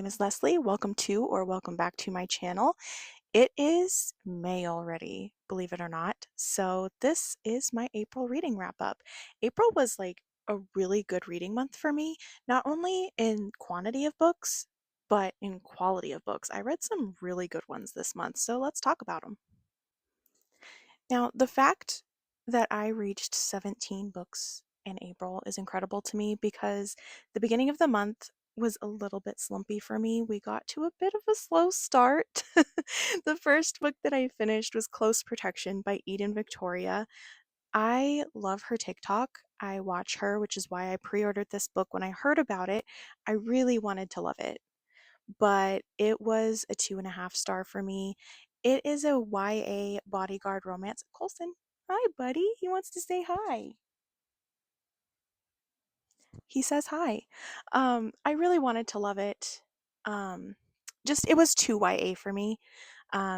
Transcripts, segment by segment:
is Leslie. Welcome to or welcome back to my channel. It is May already, believe it or not. So this is my April reading wrap up. April was like a really good reading month for me, not only in quantity of books, but in quality of books. I read some really good ones this month, so let's talk about them. Now, the fact that I reached 17 books in April is incredible to me because the beginning of the month was a little bit slumpy for me. We got to a bit of a slow start. The first book that I finished was Close Protection by Eden Victoria. I love her TikTok. I watch her, which is why I pre-ordered this book. When I heard about it, I really wanted to love it, but it was a 2.5 star for me. It is a YA bodyguard romance. Colson, hi, buddy. He wants to say hi. He says hi. I really wanted to love it. Um, just it was too YA for me.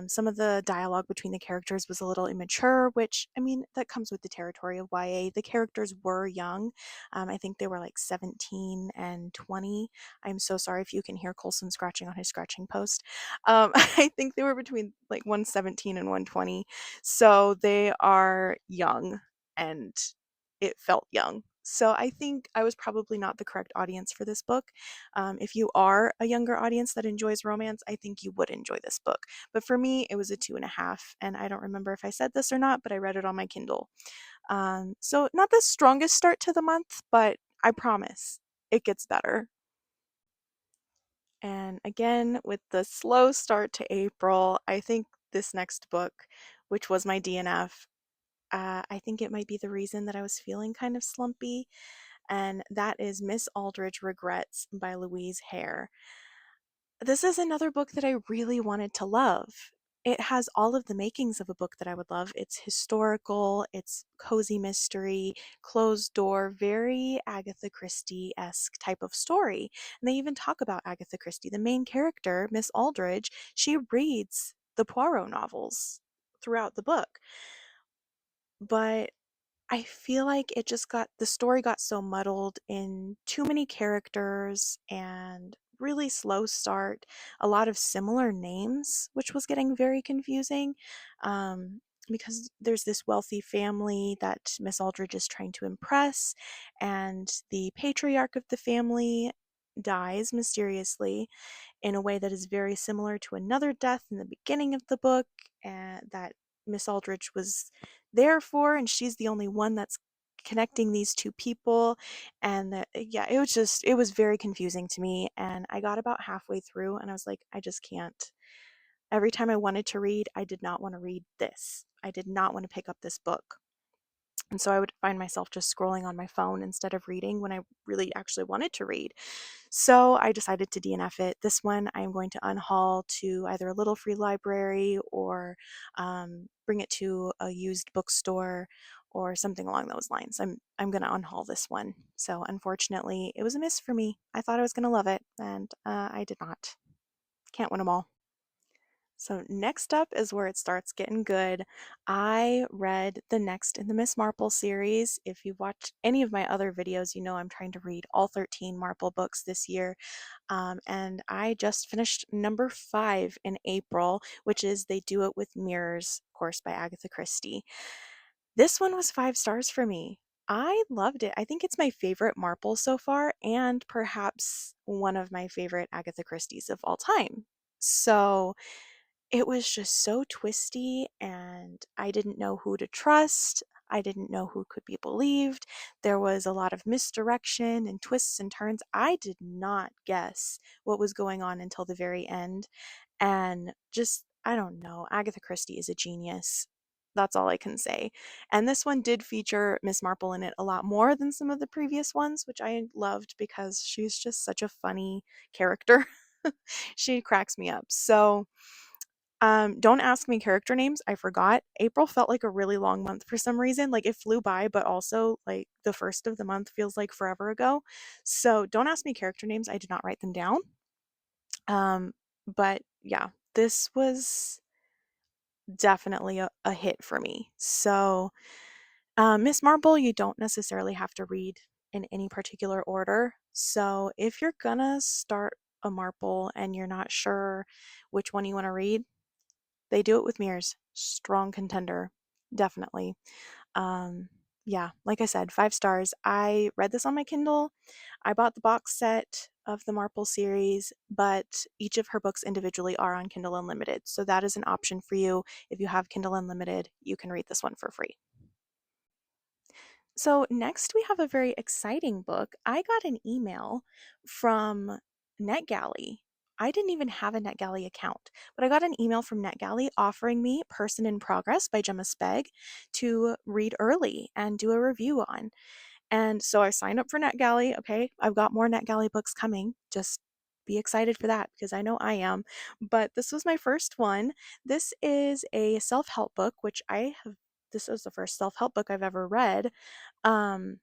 Some of the dialogue between the characters was a little immature, which I mean that comes with the territory of YA. The characters were young. I think they were like 17 and 20. I'm so sorry if you can hear Colson scratching on his scratching post. I think they were between like 117 and 120. So they are young and it felt young. So I think I was probably not the correct audience for this book. If you are a younger audience that enjoys romance, I think you would enjoy this book. But for me, it was a 2.5, and I don't remember if I said this or not, but I read it on my Kindle. So not the strongest start to the month, but I promise it gets better. And again, with the slow start to April, I think this next book, which was my DNF, I think it might be the reason that I was feeling kind of slumpy, and that is Miss Aldridge Regrets by Louise Hare. This is another book that I really wanted to love. It has all of the makings of a book that I would love. It's historical, it's cozy mystery, closed door, very Agatha Christie-esque type of story. And they even talk about Agatha Christie. The main character, Miss Aldridge, she reads the Poirot novels throughout the book. But I feel like the story got so muddled in too many characters and really slow start, a lot of similar names, which was getting very confusing. Because there's this wealthy family that Miss Aldridge is trying to impress, and the patriarch of the family dies mysteriously in a way that is very similar to another death in the beginning of the book, and that Miss Aldrich was there for, and she's the only one that's connecting these two people. And that, yeah, it was very confusing to me. And I got about halfway through and I was like, I just can't. Every time I wanted to read, I did not want to read this. I did not want to pick up this book. And so I would find myself just scrolling on my phone instead of reading when I really actually wanted to read. So I decided to DNF it. This one I am going to unhaul to either a little free library or bring it to a used bookstore or something along those lines. I'm going to unhaul this one. So unfortunately, it was a miss for me. I thought I was going to love it, and I did not. Can't win them all. So next up is where it starts getting good. I read the next in the Miss Marple series. If you've watched any of my other videos, you know I'm trying to read all 13 Marple books this year. And I just finished number 5 in April, which is They Do It With Mirrors, of course, by Agatha Christie. This one was 5 stars for me. I loved it. I think it's my favorite Marple so far, and perhaps one of my favorite Agatha Christie's of all time. So it was just so twisty, and I didn't know who to trust. I didn't know who could be believed. There was a lot of misdirection and twists and turns. I did not guess what was going on until the very end. And just, I don't know, Agatha Christie is a genius. That's all I can say. And this one did feature Miss Marple in it a lot more than some of the previous ones, which I loved because she's just such a funny character. She cracks me up. So, don't ask me character names. I forgot. April felt like a really long month for some reason. Like it flew by, but also like the first of the month feels like forever ago. So don't ask me character names. I did not write them down. But yeah, this was definitely a hit for me. So, Miss Marple, you don't necessarily have to read in any particular order. So if you're gonna start a marple and you're not sure which one you want to read, they do it with mirrors. Strong contender, definitely. Um, yeah, like I said, 5 stars. I read this on my Kindle. I bought the box set of the Marple series, but each of her books individually are on Kindle Unlimited. So that is an option for you. If you have Kindle Unlimited, you can read this one for free. So, next we have a very exciting book. I got an email from NetGalley. I didn't even have a NetGalley account, but I got an email from NetGalley offering me Person in Progress by Gemma Speg to read early and do a review on. And so I signed up for NetGalley. Okay, I've got more NetGalley books coming. Just be excited for that because I know I am. But this was my first one. This is a self help book, which I have. This was the first self help book I've ever read. Um,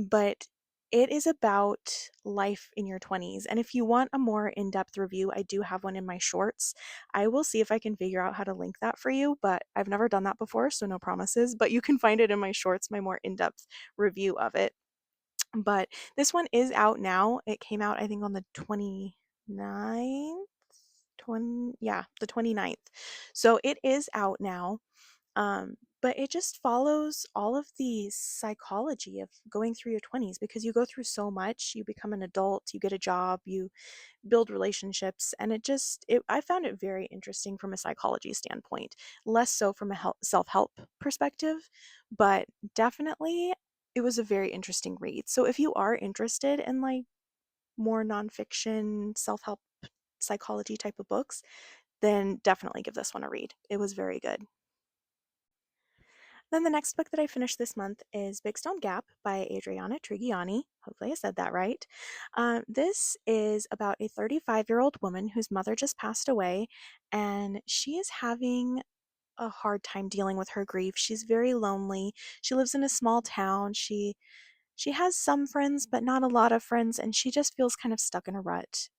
but it is about life in your 20s. And if you want a more in depth review, I do have one in my shorts. I will see if I can figure out how to link that for you, but I've never done that before, so no promises. But you can find it in my shorts, my more in depth review of it. But this one is out now. It came out, I think, on the 29th. 20, yeah, the 29th. So it is out now. But it just follows all of the psychology of going through your 20s because you go through so much. You become an adult, you get a job, you build relationships, and I found it very interesting from a psychology standpoint, less so from a self-help perspective, but definitely it was a very interesting read. So if you are interested in like more nonfiction self-help psychology type of books, then definitely give this one a read. It was very good. Then the next book that I finished this month is Big Stone Gap by Adriana Trigiani. Hopefully I said that right. This is about a 35-year-old woman whose mother just passed away, and she is having a hard time dealing with her grief. She's very lonely. She lives in a small town. She has some friends, but not a lot of friends, and she just feels kind of stuck in a rut.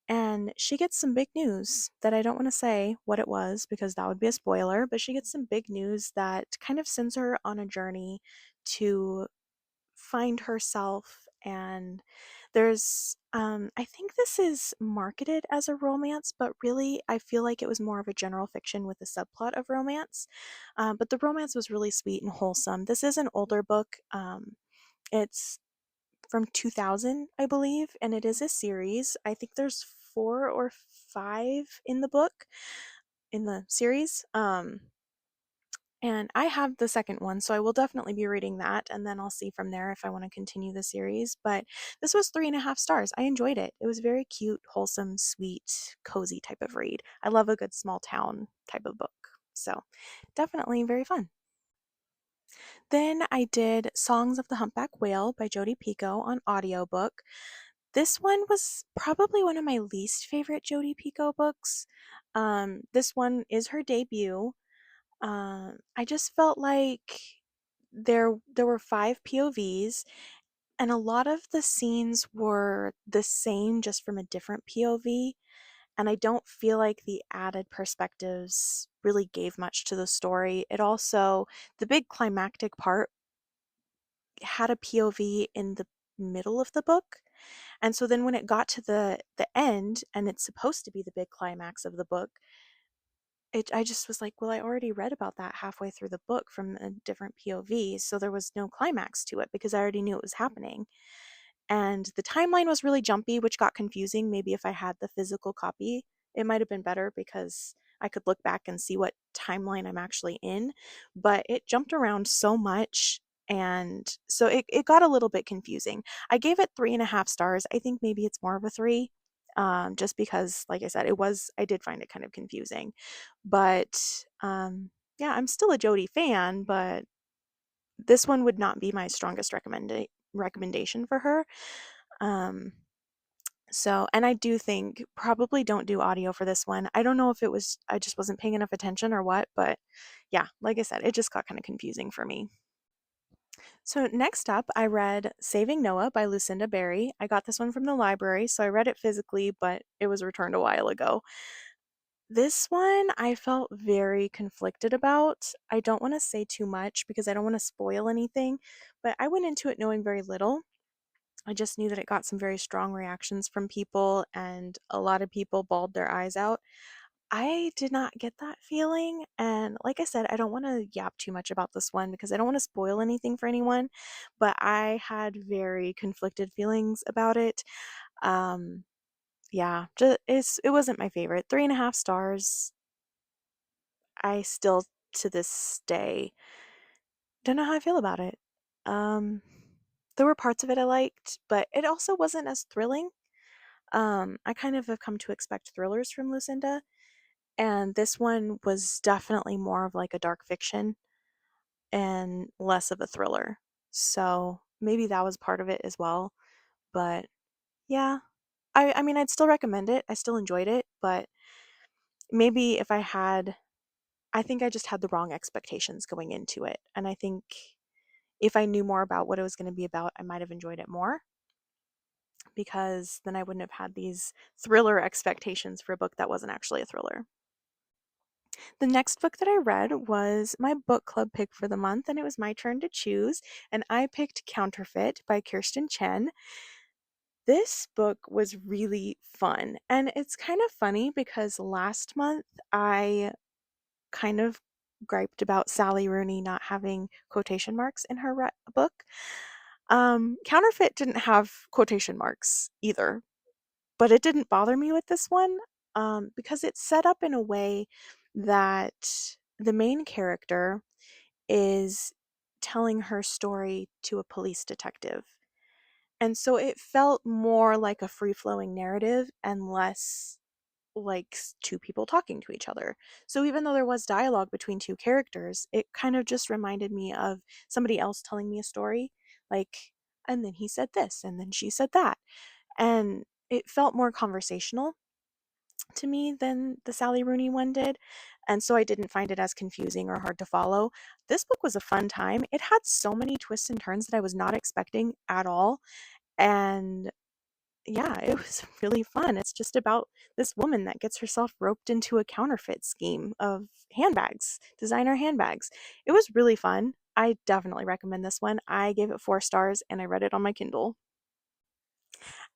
And she gets some big news that I don't want to say what it was because that would be a spoiler, but she gets some big news that kind of sends her on a journey to find herself. And I think this is marketed as a romance, but really I feel like it was more of a general fiction with a subplot of romance. But the romance was really sweet and wholesome. This is an older book. It's from 2000, I believe, and it is a series. I think there's 4 or 5 in the book in the series. And I have the second one, so I will definitely be reading that, and then I'll see from there if I want to continue the series. But this was 3.5 stars. I enjoyed it. It was very cute, wholesome, sweet, cozy type of read. I love a good small town type of book. So definitely very fun. Then I did Songs of the Humpback Whale by Jodi Picoult on audiobook. This one was probably one of my least favorite Jodi Picoult books. This one is her debut. I just felt like there were 5 POVs, and a lot of the scenes were the same just from a different POV. And I don't feel like the added perspectives really gave much to the story. It also, the big climactic part had a POV in the middle of the book. And so then when it got to the end and it's supposed to be the big climax of the book, I just was like, well, I already read about that halfway through the book from a different POV, so there was no climax to it because I already knew it was happening. And the timeline was really jumpy, which got confusing. Maybe if I had the physical copy, it might have been better because I could look back and see what timeline I'm actually in. But it jumped around so much. And so it got a little bit confusing. I gave it 3.5 stars. I think maybe it's more of a three. Just because, like I said, I did find it kind of confusing. But yeah, I'm still a Jodie fan, but this one would not be my strongest recommendation for her. Um, so, and I do think probably don't do audio for this one. I don't know if I just wasn't paying enough attention or what, but yeah, like I said, it just got kind of confusing for me. So, next up, I read Saving Noah by Lucinda Berry. I got this one from the library, so I read it physically, but it was returned a while ago. This one I felt very conflicted about. I don't want to say too much because I don't want to spoil anything, but I went into it knowing very little. I just knew that it got some very strong reactions from people, and a lot of people bawled their eyes out. I did not get that feeling, and like I said, I don't want to yap too much about this one because I don't want to spoil anything for anyone, but I had very conflicted feelings about it. Um, yeah, it wasn't my favorite. 3.5 stars. I still, to this day, don't know how I feel about it. Um, there were parts of it I liked, but it also wasn't as thrilling. I kind of have come to expect thrillers from Lucinda, and this one was definitely more of like a dark fiction and less of a thriller. So maybe that was part of it as well. But yeah, I mean, I'd still recommend it. I still enjoyed it, but maybe if I had, I think I just had the wrong expectations going into it. And I think if I knew more about what it was going to be about, I might have enjoyed it more because then I wouldn't have had these thriller expectations for a book that wasn't actually a thriller. The next book that I read was my book club pick for the month, and it was my turn to choose. And I picked Counterfeit by Kirsten Chen. This book was really fun. And it's kind of funny because last month I kind of griped about Sally Rooney not having quotation marks in her book. Counterfeit didn't have quotation marks either, but it didn't bother me with this one because it's set up in a way that the main character is telling her story to a police detective. And so it felt more like a free flowing narrative and less like two people talking to each other. So even though there was dialogue between two characters, it kind of just reminded me of somebody else telling me a story. Like, and then he said this, and then she said that. And it felt more conversational to me than the Sally Rooney one did. And so I didn't find it as confusing or hard to follow. This book was a fun time. It had so many twists and turns that I was not expecting at all. And yeah, it was really fun. It's just about this woman that gets herself roped into a counterfeit scheme of handbags, designer handbags. It was really fun. I definitely recommend this one. I gave it 4 stars and I read it on my Kindle.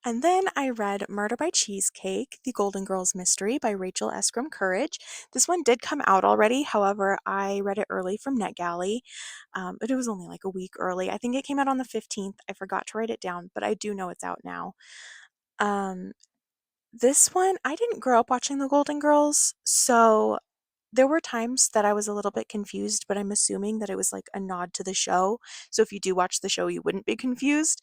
And then I read Murder by Cheesecake, The Golden Girls Mystery by Rachel Eskram Courage. This one did come out already. However, I read it early from NetGalley, but it was only like a week early. I think it came out on the 15th. I forgot to write it down, but I do know it's out now. Um, this one, I didn't grow up watching The Golden Girls, so there were times that I was a little bit confused, but I'm assuming that it was like a nod to the show. So if you do watch the show, you wouldn't be confused.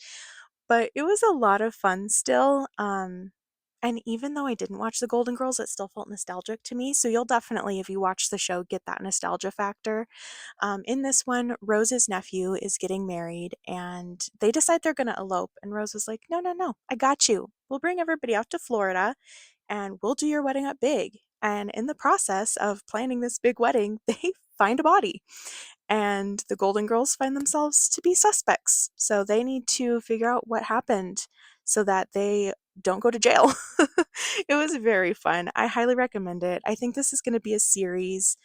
But it was a lot of fun still. And even though I didn't watch The Golden Girls, it still felt nostalgic to me. So you'll definitely, if you watch the show, get that nostalgia factor. In this one, Rose's nephew is getting married and they decide they're going to elope. And Rose was like, no, no, no, I got you. We'll bring everybody out to Florida and we'll do your wedding up big. And in the process of planning this big wedding, they find a body. And the Golden Girls find themselves to be suspects. So they need to figure out what happened so that they don't go to jail. It was very fun. I highly recommend it. I think this is going to be a series.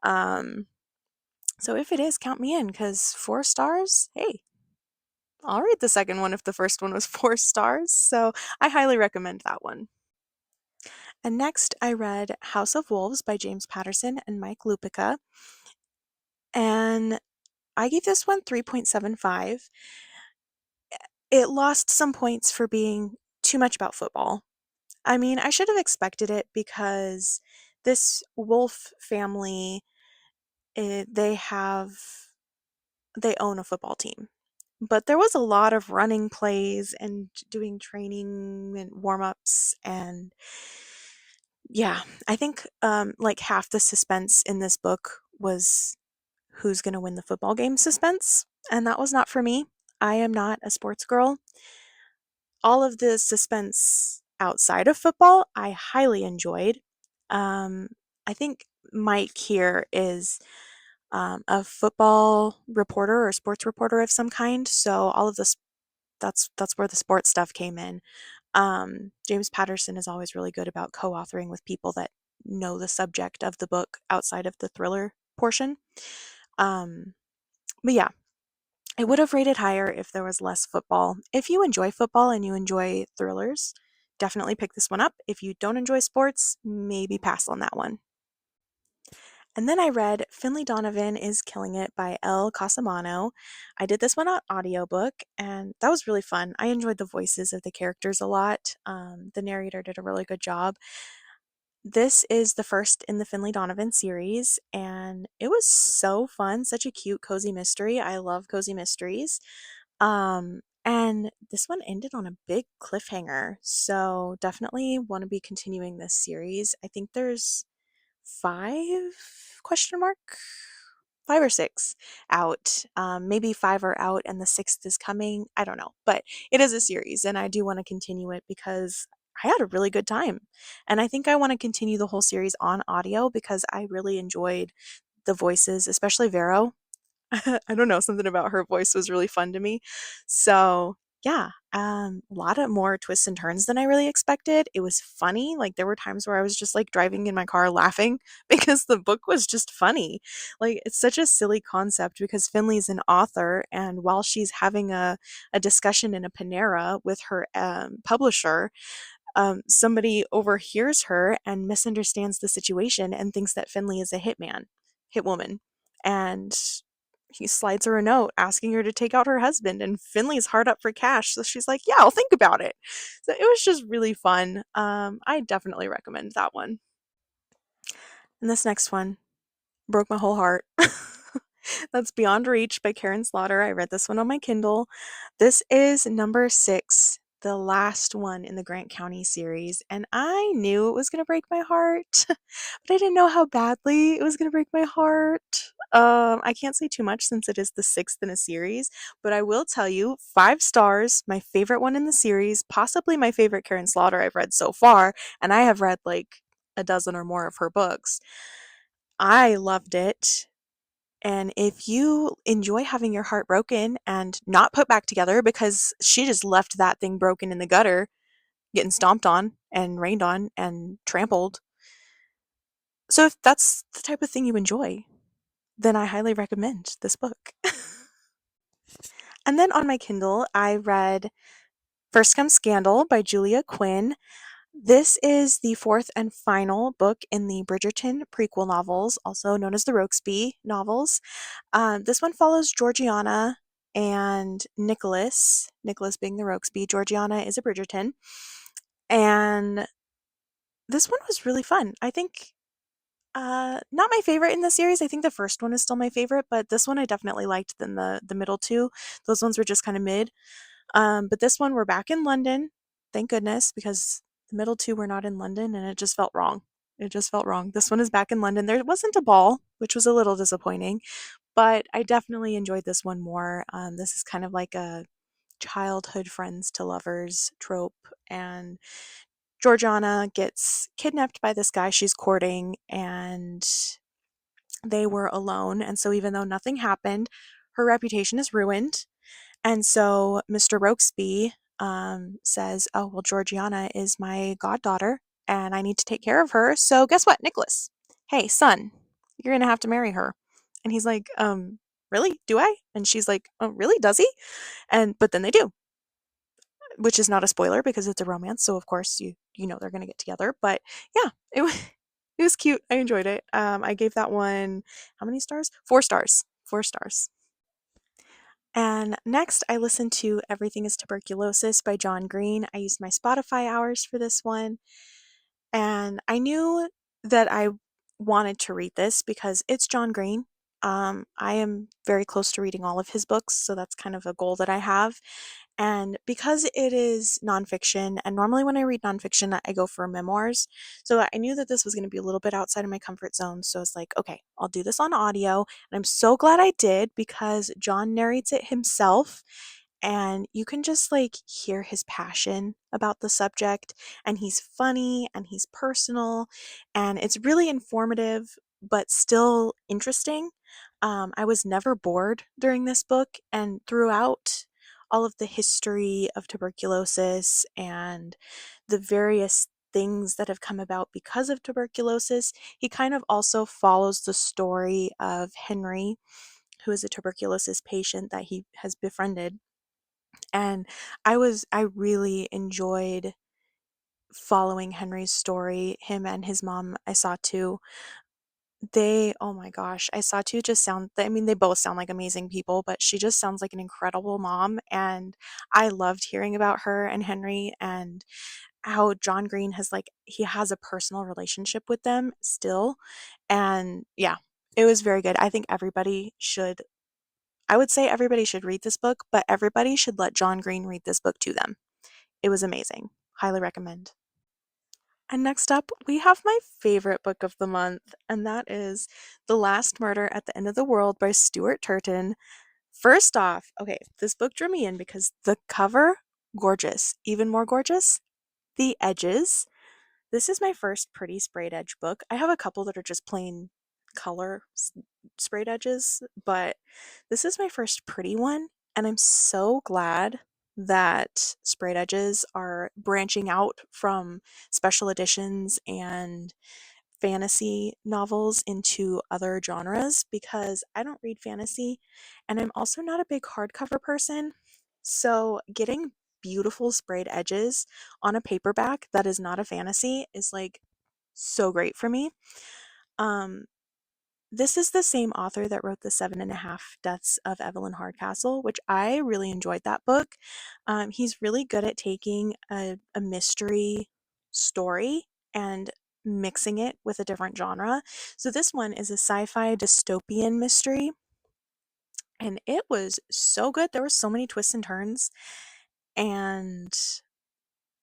Um, so if it is, count me in because 4 stars, hey, I'll read the second one if the first one was 4 stars. So I highly recommend that one. And next, I read House of Wolves by James Patterson and Mike Lupica. And I gave this one 3.75. It lost some points for being too much about football. I mean, I should have expected it because this wolf family, they have, they own a football team. But there was a lot of running plays and doing training and warm ups and yeah, I think like half the suspense in this book was who's going to win the football game suspense, and that was not for me. I am not a sports girl. All of the suspense outside of football, I highly enjoyed. Um, I think Mike here is a football reporter or sports reporter of some kind, so all of this that's where the sports stuff came in. James Patterson is always really good about co-authoring with people that know the subject of the book outside of the thriller portion. Um, but yeah, It would have rated higher if there was less football. If you enjoy football and you enjoy thrillers, definitely pick this one up. If you don't enjoy sports, maybe pass on that one. And then I read Finley Donovan is Killing It by Elle Casamano. I did this one on audiobook, and that was really fun. I enjoyed the voices of the characters a lot. The narrator did a really good job. This is the first in the Finley Donovan series, and it was so fun. Such a cute, cozy mystery. I love cozy mysteries. And this one ended on a big cliffhanger, so definitely want to be continuing this series. I think there's 5 question mark 5 or 6 out. Maybe 5 are out and the 6th is coming. I don't know, but it is a series and I do want to continue it because I had a really good time. And I think I want to continue the whole series on audio because I really enjoyed the voices, especially Vero. I don't know, something about her voice was really fun to me. So, yeah, a lot of more twists and turns than I really expected. It was funny. Like there were times where I was just like driving in my car laughing because the book was just funny. Like it's such a silly concept because Finley's an author and while she's having a discussion in a Panera with her publisher, somebody overhears her and misunderstands the situation and thinks that Finley is a hitwoman. And he slides her a note asking her to take out her husband, and Finley's hard up for cash. So she's like, yeah, I'll think about it. So it was just really fun. I definitely recommend that one. And this next one broke my whole heart. That's Beyond Reach by Karen Slaughter. I read this one on my Kindle. This is number 6, the last one in the Grant County series, and I knew it was going to break my heart, but I didn't know how badly it was going to break my heart. I can't say too much since it is the 6th in a series, but I will tell you 5 stars, my favorite one in the series, possibly my favorite Karen Slaughter I've read so far, and I have read like a dozen or more of her books. I loved it. And if you enjoy having your heart broken and not put back together because she just left that thing broken in the gutter, getting stomped on and rained on and trampled. So if that's the type of thing you enjoy, then I highly recommend this book. And then on my Kindle, I read First Comes Scandal by Julia Quinn. This is the 4th and final book in the Bridgerton prequel novels, also known as the Rokesby novels. This one follows Georgiana and Nicholas, Nicholas being the Rokesby. Georgiana is a Bridgerton. And this one was really fun. I think not my favorite in the series. I think the first one is still my favorite, but this one I definitely liked than the middle two. Those ones were just kind of mid. But this one we're back in London, thank goodness, because the middle two were not in London and it just felt wrong. It just felt wrong. This one is back in London. There wasn't a ball, which was a little disappointing, but I definitely enjoyed this one more. This is kind of like a childhood friends to lovers trope, and Georgiana gets kidnapped by this guy she's courting, and they were alone. And so, even though nothing happened, her reputation is ruined. And so Mr. Rokesby says, oh, well, Georgiana is my goddaughter and I need to take care of her. So guess what, Nicholas? Hey, son, you're going to have to marry her. And he's like, really? Do I? And she's like, oh, really? Does he? But then they do, which is not a spoiler because it's a romance. So of course you know they're going to get together. But yeah, it was, it was cute. I enjoyed it. I gave that one, how many stars? 4 stars. 4 stars. And next, I listened to Everything is Tuberculosis by John Green. I used my Spotify hours for this one. And I knew that I wanted to read this because it's John Green. I am very close to reading all of his books, so that's kind of a goal that I have. And because it is nonfiction, and normally when I read nonfiction, I go for memoirs. So I knew that this was going to be a little bit outside of my comfort zone. So I was like, okay, I'll do this on audio. And I'm so glad I did because John narrates it himself. And you can just like hear his passion about the subject. And he's funny and he's personal. And it's really informative, but still interesting. I was never bored during this book. And throughout all of the history of tuberculosis and the various things that have come about because of tuberculosis, he kind of also follows the story of Henry, who is a tuberculosis patient that he has befriended. And I really enjoyed following Henry's story. Him and his mom, I saw too. Oh my gosh, I saw too just sound, I mean, they both sound like amazing people, but she just sounds like an incredible mom. And I loved hearing about her and Henry and how John Green has like, he has a personal relationship with them still. And yeah, it was very good. I would say everybody should read this book, but everybody should let John Green read this book to them. It was amazing. Highly recommend. And next up, we have my favorite book of the month, and that is The Last Murder at the End of the World by Stuart Turton. First off, okay, this book drew me in because the cover, gorgeous. Even more gorgeous, the edges. This is my first pretty sprayed edge book. I have a couple that are just plain color sprayed edges, but this is my first pretty one, and I'm so glad that sprayed edges are branching out from special editions and fantasy novels into other genres because I don't read fantasy and I'm also not a big hardcover person. So, getting beautiful sprayed edges on a paperback that is not a fantasy is like so great for me. Um, this is the same author that wrote The Seven and a Half Deaths of Evelyn Hardcastle, which I really enjoyed that book. He's really good at taking a mystery story and mixing it with a different genre. So this one is a sci-fi dystopian mystery, and it was so good. There were so many twists and turns, and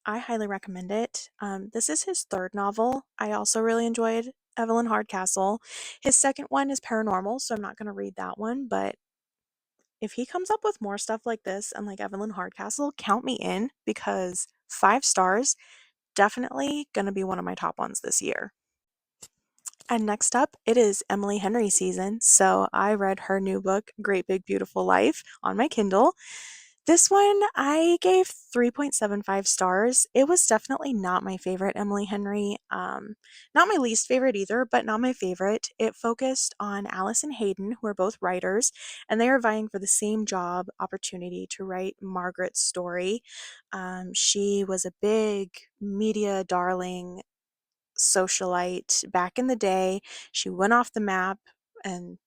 I highly recommend it. This is his third novel. I also really enjoyed Evelyn Hardcastle. His second one is paranormal, so I'm not going to read that one. But if he comes up with more stuff like this and like Evelyn Hardcastle, count me in because 5 stars, definitely going to be one of my top ones this year. And next up, it is Emily Henry season. So I read her new book, Great Big Beautiful Life, on my Kindle. This one I gave 3.75 stars. It was definitely not my favorite Emily Henry. Not my least favorite either, but not my favorite. It focused on Alice and Hayden, who are both writers, and they are vying for the same job opportunity to write Margaret's story. She was a big media darling socialite back in the day. She went off the map and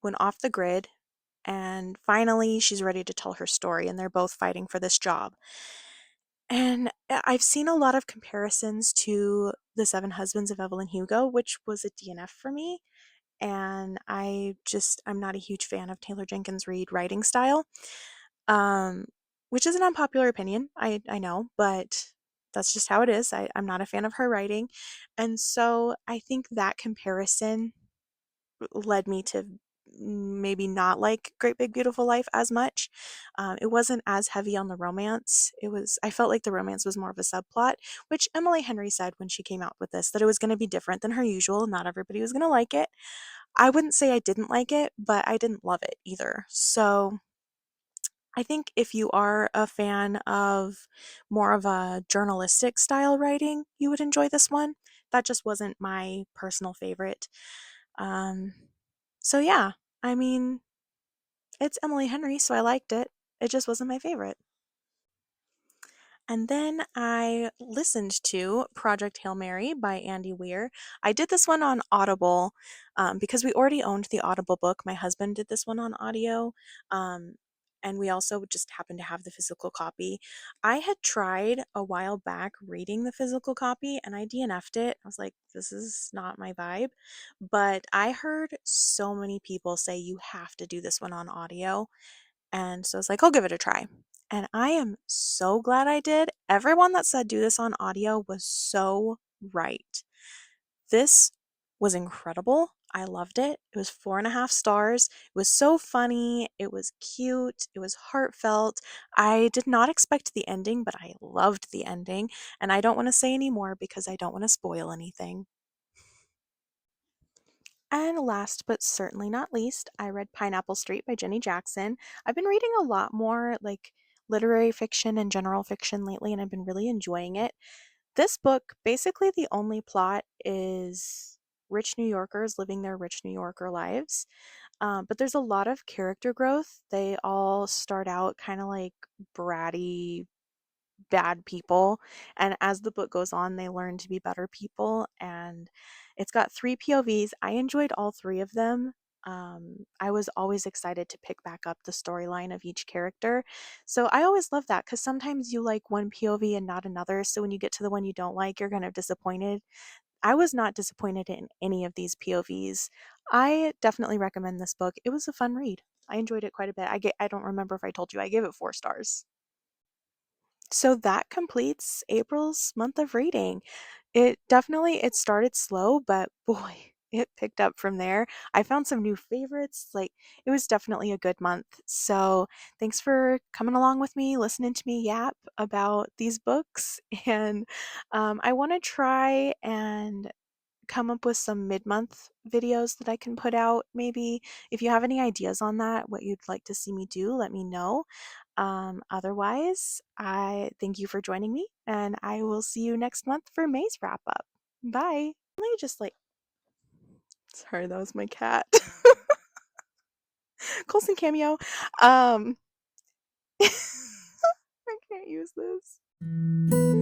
went off the grid, and finally she's ready to tell her story, and they're both fighting for this job. And I've seen a lot of comparisons to The Seven Husbands of Evelyn Hugo, which was a DNF for me. And I'm not a huge fan of Taylor Jenkins Reid writing style, um, which is an unpopular opinion. I know, but that's just how it is. I'm not a fan of her writing. And so I think that comparison led me to maybe not like Great Big Beautiful Life as much. It wasn't as heavy on the romance. I felt like the romance was more of a subplot, which Emily Henry said when she came out with this, that it was going to be different than her usual. Not everybody was going to like it. I wouldn't say I didn't like it, but I didn't love it either. So I think if you are a fan of more of a journalistic style writing, you would enjoy this one. That just wasn't my personal favorite. Um, so yeah, I mean, it's Emily Henry, so I liked it. It just wasn't my favorite. And then I listened to Project Hail Mary by Andy Weir. I did this one on Audible because we already owned the Audible book. My husband did this one on audio. Um, and we also just happened to have the physical copy. I had tried a while back reading the physical copy and I DNF'd it. I was like, this is not my vibe. But I heard so many people say you have to do this one on audio. And so I was like, I'll give it a try. And I am so glad I did. Everyone that said do this on audio was so right. This was incredible. I loved it. It was 4.5 stars. It was so funny. It was cute. It was heartfelt. I did not expect the ending, but I loved the ending. And I don't want to say any more because I don't want to spoil anything. And last but certainly not least, I read Pineapple Street by Jenny Jackson. I've been reading a lot more like literary fiction and general fiction lately, and I've been really enjoying it. This book, basically, the only plot is rich New Yorkers living their rich New Yorker lives. But there's a lot of character growth. They all start out kind of like bratty, bad people. And as the book goes on, they learn to be better people. And it's got three POVs. I enjoyed all three of them. I was always excited to pick back up the storyline of each character. So I always love that because sometimes you like one POV and not another. So when you get to the one you don't like, you're kind of disappointed. I was not disappointed in any of these POVs. I definitely recommend this book. It was a fun read. I enjoyed it quite a bit. I don't remember if I told you. I gave it 4 stars. So that completes April's month of reading. It started slow, but boy, it picked up from there. I found some new favorites. Like it was definitely a good month. So thanks for coming along with me, listening to me yap about these books. And I want to try and come up with some mid-month videos that I can put out maybe. If you have any ideas on that, what you'd like to see me do, let me know. Otherwise, I thank you for joining me, and I will see you next month for May's wrap up. Bye. Let me just like, sorry, that was my cat. Colson cameo. I can't use this.